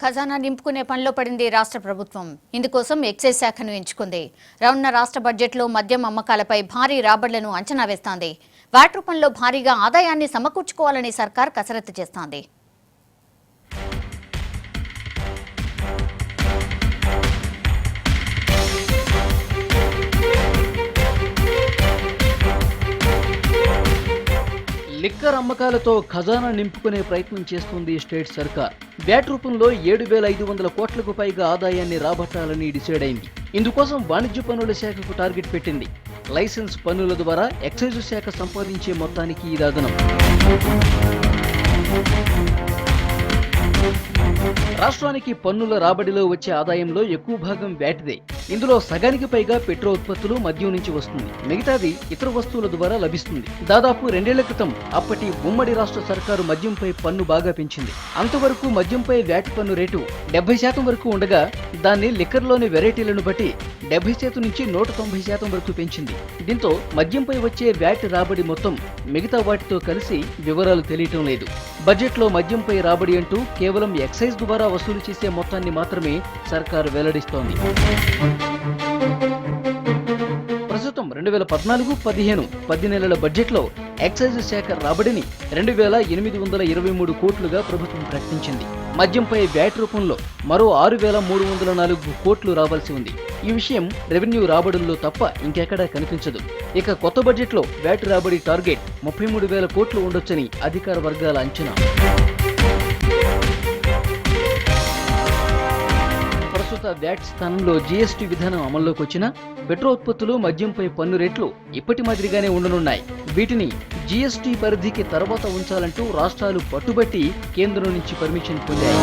ఖజానా నింపుకునే పనిలో పడింది రాష్ట్ర ప్రభుత్వం. ఇందుకోసం ఎక్సైజ్ శాఖను ఎంచుకుంది. రానున్న రాష్ట్ర బడ్జెట్లో మద్యం అమ్మకాలపై భారీ రాబడులను అంచనా వేస్తోంది. వాట్ రూపంలో భారీగా ఆదాయాన్ని సమకూర్చుకోవాలని సర్కార్ కసరత్తు చేస్తోంది. లిక్కర్ అమ్మకాలతో ఖజానా నింపుకునే ప్రయత్నం చేస్తుంది స్టేట్ సర్కార్. వ్యాట్ రూపంలో 7,500 కోట్లకు పైగా ఆదాయాన్ని రాబట్టాలని డిసైడ్ అయింది. ఇందుకోసం వాణిజ్య పన్నుల శాఖకు టార్గెట్ పెట్టింది. లైసెన్స్ పన్నుల ద్వారా ఎక్సైజ్ శాఖ సంపాదించే మొత్తానికి ఇది అదనం. రాష్ట్రానికి పన్నుల రాబడిలో వచ్చే ఆదాయంలో ఎక్కువ భాగం వ్యాట్దే. ఇందులో సగానికి పైగా పెట్రో ఉత్పత్తులు, మద్యం నుంచి వస్తుంది. మిగతాది ఇతర వస్తువుల ద్వారా లభిస్తుంది. దాదాపు 2 ఏళ్ల క్రితం అప్పటి ఉమ్మడి రాష్ట్ర సర్కారు మద్యంపై పన్ను బాగా పెంచింది. అంతవరకు మద్యంపై వ్యాట్ పన్ను రేటు 70% వరకు ఉండగా దాన్ని లిక్కర్లోని వెరైటీలను బట్టి 70% నుంచి 190% వరకు పెంచింది. దీంతో మద్యంపై వచ్చే వ్యాట్ రాబడి మొత్తం మిగతా వాటితో కలిసి వివరాలు తెలియటం లేదు. బడ్జెట్లో మద్యంపై రాబడి అంటూ కేవలం ఎక్సైజ్ ద్వారా వసూలు చేసే మొత్తాన్ని మాత్రమే సర్కారు వెల్లడిస్తోంది. ప్రస్తుతం 2014-15 10 నెలల బడ్జెట్లో ఎక్సైజ్ శాఖ రాబడిని 2,823 కోట్లుగా ప్రభుత్వం ప్రకటించింది. మద్యంపై వ్యాట్ రూపంలో మరో 6,304 కోట్లు రావాల్సి ఉంది. ఈ విషయం రెవెన్యూ రాబడుల్లో తప్ప ఇంకెక్కడా కనిపించదు. ఇక కొత్త బడ్జెట్లో వ్యాట్ రాబడి టార్గెట్ 33,000 కోట్లు ఉండొచ్చని అధికార వర్గాల అంచనా. ప్రస్తుత వ్యాట్ స్థానంలో జీఎస్టీ విధానం అమల్లోకి వచ్చినా పెట్రో ఉత్పత్తులు, మద్యంపై పన్ను రేట్లు ఇప్పటి మాదిరిగానే ఉండనున్నాయి. వీటిని జీఎస్టీ పరిధికి తర్వాత ఉంచాలంటూ రాష్ట్రాలు పట్టుబట్టి కేంద్రం నుంచి పర్మిషన్ పొందాయి.